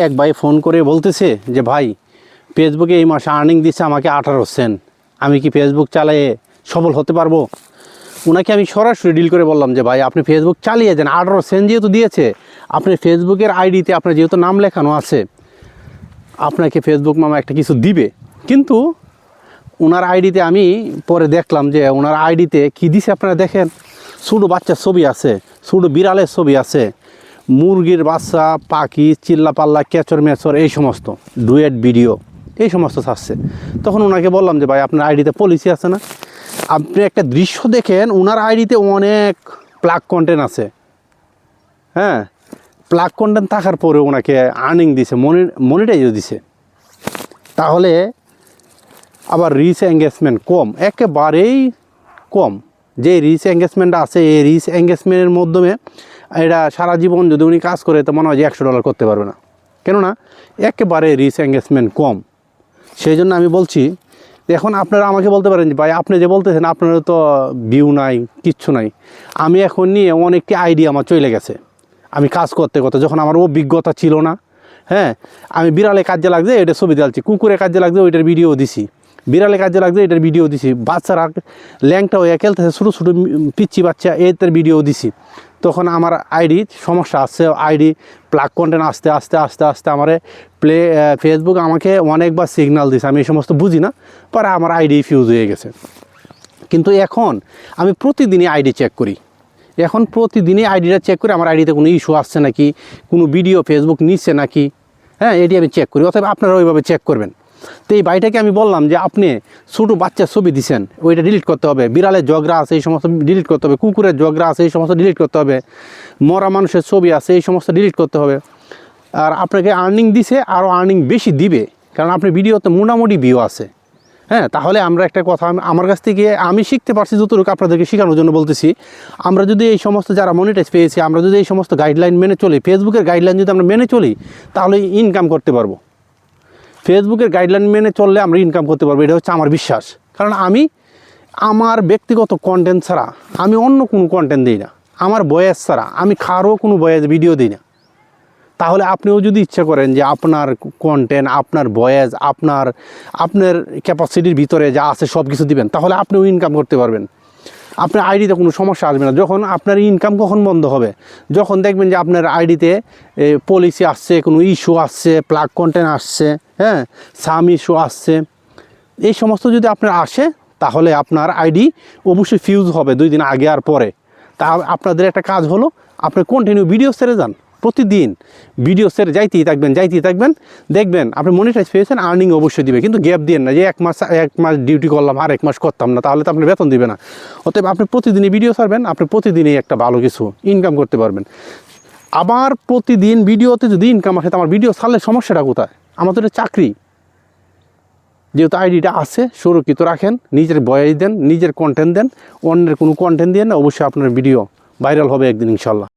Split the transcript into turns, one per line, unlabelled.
এক ভাই ফোন করে বলতেছে যে ভাই ফেসবুকে এই মাসে আর্নিং দিচ্ছে আমাকে 18 সেন্ট, আমি কি ফেসবুক চালিয়ে সফল হতে পারবো? ওনাকে আমি সরাসরি ডিল করে বললাম যে ভাই আপনি ফেসবুক চালিয়ে যান, 18 সেন্ট যেহেতু দিয়েছে, আপনি ফেসবুকের আইডিতে আপনার যেহেতু নাম লেখানো আছে, আপনাকে ফেসবুক মামা একটা কিছু দিবে। কিন্তু ওনার আইডিতে আমি পরে দেখলাম যে ওনার আইডিতে কী দিছে আপনারা দেখেন, ছোটো বাচ্চার ছবি আছে, ছোটো বিড়ালের ছবি আছে, মুরগির বাচ্চা, পাখি, চিল্লাপাল্লা, কেচর মেচর, এই সমস্ত ডুয়েট ভিডিও এই সমস্ত থাকছে। তখন ওনাকে বললাম যে ভাই আপনার আইডিতে পলিসি আছে না? আপনি একটা দৃশ্য দেখেন, ওনার আইডিতে অনেক প্লাগ কন্টেন্ট আছে, হ্যাঁ, প্লাগ কন্টেন্ট থাকার পরে ওনাকে আর্নিং দিছে, মনিটাইজও দিছে। তাহলে আবার রিচ এঙ্গেজমেন্ট কম, একেবারেই কম। যে রিচ এঙ্গেজমেন্টটা আছে, এই রিচ এঙ্গেজমেন্টের মাধ্যমে এটা সারা জীবন যদি উনি কাজ করে তো মনে হয় যে $100 করতে পারবে না, কেননা একেবারে রিচ এঙ্গেজমেন্ট কম। সেই জন্য আমি বলছি, এখন আপনারা আমাকে বলতে পারেন যে ভাই আপনি যে বলতেছেন আপনার তো ভিউ নাই, কিচ্ছু নাই। আমি এখন নিয়ে অনেকটি আইডিয়া আমার চলে গেছে। আমি কাজ করতে করতে যখন আমার অভিজ্ঞতা ছিল না, হ্যাঁ, আমি বিড়ালে কাজে লাগছে এটা ছবি দিয়েছি, কুকুরে কাজে লাগছে ওইটার ভিডিও দিছি, বিড়ালে কাজে লাগছে এটার ভিডিও দিছি, বাচ্চারা ল্যাংটা হয়ে খেলতেছে ছোটো ছোটো পিচ্ছি বাচ্চা এটার ভিডিও দিছি। তখন আমার আইডি সমস্যা আসছে, আইডি প্লাগ কন্টেন্ট আস্তে আস্তে আস্তে আস্তে আমার ফেসবুক আমাকে অনেকবার সিগন্যাল দিছে, আমি এই সমস্ত বুঝি না, পরে আমার আইডি ফিউজ হয়ে গেছে। কিন্তু এখন আমি প্রতিদিনই আইডি চেক করি, এখন প্রতিদিনই আইডিটা চেক করি আমার আইডিতে কোনো ইস্যু আসছে নাকি, কোনো ভিডিও ফেসবুক নিচ্ছে নাকি, হ্যাঁ, এটি আমি চেক করি। অথবা আপনারা ওইভাবে চেক করবেন। তো এই ভাইটাকে আমি বললাম যে আপনি ছোটো বাচ্চার ছবি দিচ্ছেন, ওইটা ডিলিট করতে হবে, বিড়ালের জগরা আছে এই সমস্ত ডিলিট করতে হবে, কুকুরের জগরা আছে এই সমস্ত ডিলিট করতে হবে, মরা মানুষের ছবি আছে এই সমস্ত ডিলিট করতে হবে। আর আপনাকে আর্নিং দিছে, আরও আর্নিং বেশি দিবে, কারণ আপনার ভিডিওতে মোটামুটি ভিউ আছে, হ্যাঁ। তাহলে আমরা একটা কথা, আমার কাছ থেকে আমি শিখতে পারছি যতটুকু আপনাদেরকে শেখানোর জন্য বলতেছি। আমরা যদি এই সমস্ত যারা মনিটাইজ পেয়েছি, আমরা যদি এই সমস্ত গাইডলাইন মেনে চলি, ফেসবুকের গাইডলাইন যদি আমরা মেনে চলি, তাহলে ইনকাম করতে পারবো। ফেসবুকের গাইডলাইন মেনে চললে আমরা ইনকাম করতে পারবো, এটা হচ্ছে আমার বিশ্বাস। কারণ আমি আমার ব্যক্তিগত কন্টেন্ট ছাড়া আমি অন্য কোনো কন্টেন্ট দিই না, আমার বয়েস ছাড়া আমি কারও কোনো বয়েস ভিডিও দিই না। তাহলে আপনিও যদি ইচ্ছা করেন যে আপনার কন্টেন্ট, আপনার ভয়েস, আপনার ক্যাপাসিটির ভিতরে যা আছে সব কিছু দিবেন, তাহলে আপনিও ইনকাম করতে পারবেন। আপনার আইডিতে কোনো সমস্যা আসবে না। যখন আপনার ইনকাম কখন বন্ধ হবে? যখন দেখবেন যে আপনার আইডিতে পলিসি আসছে, কোনো ইস্যু আসছে, প্লাগ কন্টেন্ট আসছে, হ্যাঁ, সাম ইস্যু আসছে, এই সমস্ত যদি আপনার আসে, তাহলে আপনার আইডি অবশ্যই ফিউজ হবে 2 দিন আগে আর পরে। তা আপনাদের একটা কাজ হলো, আপনি কন্টিনিউ ভিডিও ছেড়ে যান, প্রতিদিন ভিডিও ছেড়ে যাইতেই থাকবেন, দেখবেন আপনি মনিটাইজ পেয়েছেন, আর্নিং অবশ্যই দিবে। কিন্তু গ্যাপ দিন না যে এক মাস ডিউটি করলাম আর 1 মাস করতাম না, তাহলে তো আপনার বেতন দিবে না। অতএব আপনি প্রতিদিনই ভিডিও ছাড়বেন, আপনি প্রতিদিনই একটা ভালো কিছু ইনকাম করতে পারবেন। আবার প্রতিদিন ভিডিওতে যদি ইনকাম আসে, তো আমার ভিডিও ছাড়লে সমস্যাটা কোথায়? আমার তো এটা চাকরি। যেহেতু আইডিটা আছে, সুরক্ষিত রাখেন, নিজের ভয়েস দেন, নিজের কন্টেন্ট দেন, অন্যের কোনো কন্টেন্ট দিয়ে না, অবশ্যই আপনার ভিডিও ভাইরাল হবে একদিন ইনশাল্লাহ।